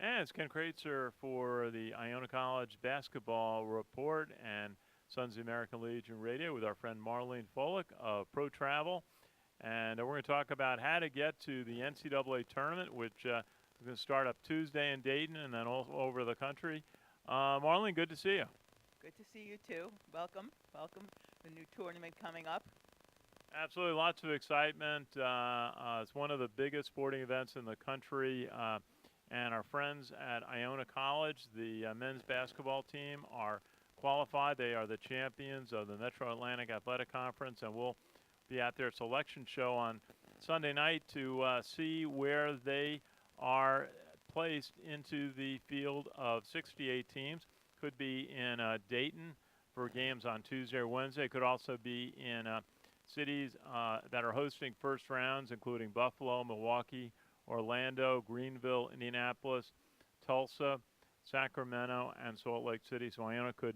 And it's Ken Kreitzer for the Iona College Basketball Report and Sons of the American Legion Radio with our friend Marlene Follick of ProTravel. And we're going to talk about how to get to the NCAA tournament, which is going to start up Tuesday in Dayton and then all over the country. Marlene, good to see you. Good to see you too. Welcome, welcome. The new tournament coming up. Absolutely, lots of excitement. It's one of the biggest sporting events in the country. And our friends at Iona College, the men's basketball team, are qualified. They are the champions of the Metro Atlantic Athletic Conference, and we'll be at their selection show on Sunday night to see where they are placed into the field of 68 teams. Could be in Dayton for games on Tuesday or Wednesday. Could also be in cities that are hosting first rounds, including Buffalo, Milwaukee, Orlando, Greenville, Indianapolis, Tulsa, Sacramento, and Salt Lake City. So Iona could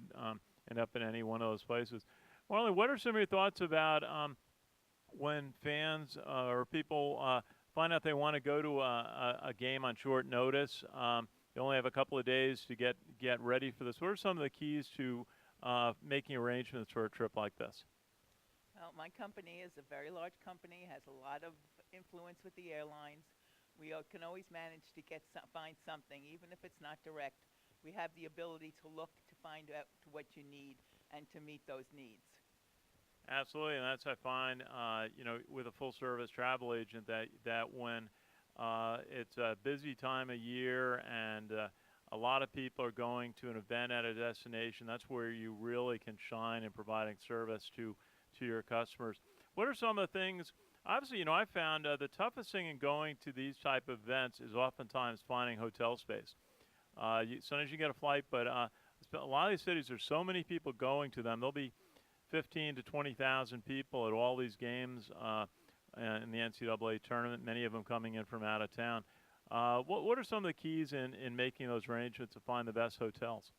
end up in any one of those places. Marley, what are some of your thoughts about when fans or people find out they want to go to a game on short notice? They only have a couple of days to get ready for this. What are some of the keys to making arrangements for a trip like this? Well, my company is a very large company, has a lot of influence with the airlines. We can always manage to find something, even if it's not direct. We have the ability to look to find out what you need and to meet those needs. Absolutely, and that's I find, with a full-service travel agent that when it's a busy time of year and a lot of people are going to an event at a destination, that's where you really can shine in providing service to your customers. What are some of the things? Obviously, I found the toughest thing in going to these type of events is oftentimes finding hotel space. As soon as you get a flight, but a lot of these cities, there's so many people going to them. There'll be 15 to 20,000 people at all these games in the NCAA tournament, many of them coming in from out of town. What are some of the keys in making those arrangements to find the best hotels?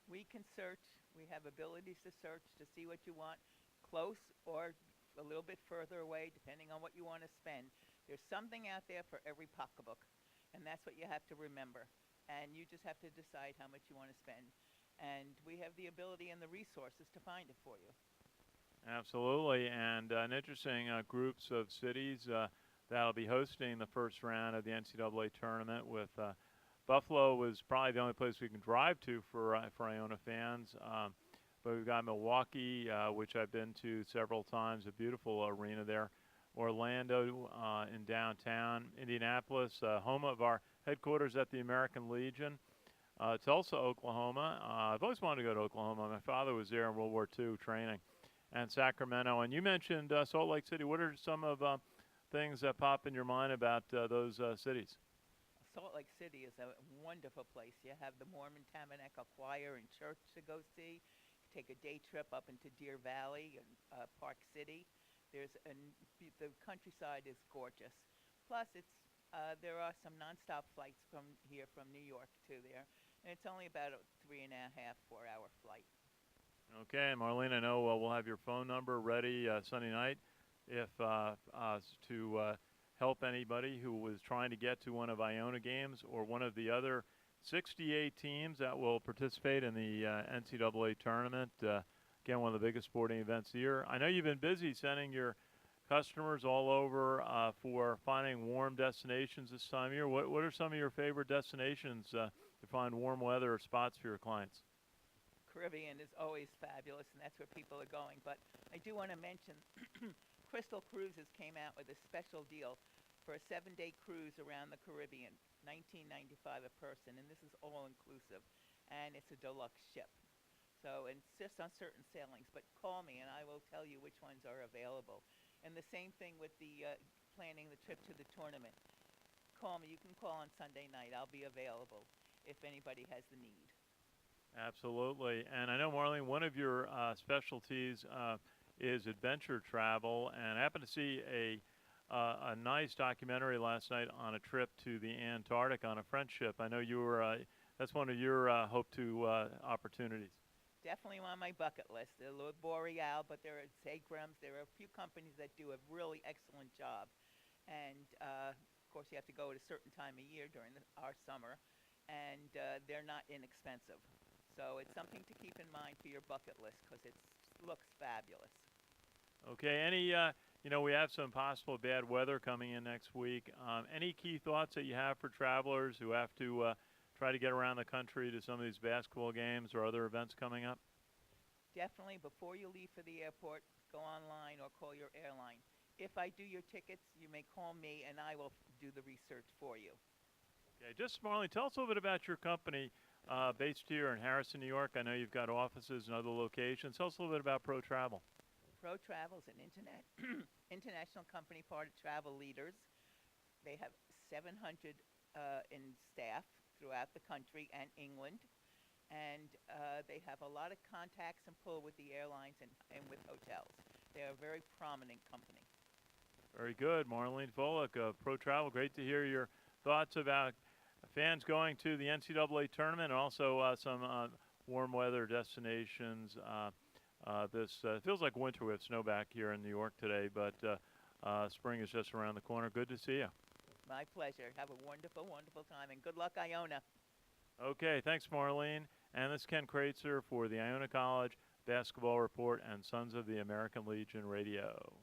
We can search. We have abilities to search to see what you want, close or a little bit further away, depending on what you want to spend. There's something out there for every pocketbook, and that's what you have to remember. And you just have to decide how much you want to spend. And we have the ability and the resources to find it for you. Absolutely, and an interesting groups of cities that'll be hosting the first round of the NCAA tournament. With Buffalo was probably the only place we can drive to for Iona fans. But we've got Milwaukee, which I've been to several times, a beautiful arena there. Orlando in downtown. Indianapolis, home of our headquarters at the American Legion. Tulsa, Oklahoma. I've always wanted to go to Oklahoma. My father was there in World War II training. And Sacramento. And you mentioned Salt Lake City. What are some of things that pop in your mind about those cities? Salt Lake City is a wonderful place. You have the Mormon Tabernacle Choir and church to go see. Take a day trip up into Deer Valley and Park City. The countryside is gorgeous. Plus, there are some nonstop flights from here from New York to there, and it's only about a 3.5-4 hour flight. Okay, Marlene, I know we'll have your phone number ready Sunday night if to help anybody who was trying to get to one of Iona games or one of the other 68 teams that will participate in the NCAA tournament. Again, one of the biggest sporting events of the year. I know you've been busy sending your customers all over for finding warm destinations this time of year. What are some of your favorite destinations to find warm weather or spots for your clients? Caribbean is always fabulous, and that's where people are going. But I do want to mention Crystal Cruises came out with a special deal for a 7-day cruise around the Caribbean, $19.95 a person, and this is all inclusive, and it's a deluxe ship. So, and it's just on certain sailings, but call me and I will tell you which ones are available. And the same thing with the planning the trip to the tournament. Call me. You can call on Sunday night. I'll be available if anybody has the need. Absolutely. And I know, Marlene, one of your specialties is adventure travel, and I happened to see a nice documentary last night on a trip to the Antarctic on a French ship. I know you were that's one of your opportunities. Definitely on my bucket list. The L'Oreal, but there are Seagrams. There are a few companies that do a really excellent job. And course, you have to go at a certain time of year during our summer, and they're not inexpensive. So it's something to keep in mind for your bucket list because it looks fabulous. Okay. We have some possible bad weather coming in next week. Any key thoughts that you have for travelers who have to try to get around the country to some of these basketball games or other events coming up? Definitely, before you leave for the airport, go online or call your airline. If I do your tickets, you may call me and I will do the research for you. Okay. Just Marlene, tell us a little bit about your company based here in Harrison, New York. I know you've got offices in other locations. Tell us a little bit about ProTravel. ProTravel is an international company, part of Travel Leaders. They have 700 in staff throughout the country and England. And they have a lot of contacts and pull with the airlines and with hotels. They're a very prominent company. Very good. Marlene Follick of ProTravel. Great to hear your thoughts about fans going to the NCAA tournament and also some warm weather destinations. This feels like winter with snow back here in New York today, but spring is just around the corner. Good to see you. My pleasure. Have a wonderful, wonderful time, and good luck, Iona. Okay, thanks, Marlene. And this is Ken Kreitzer for the Iona College Basketball Report and Sons of the American Legion Radio.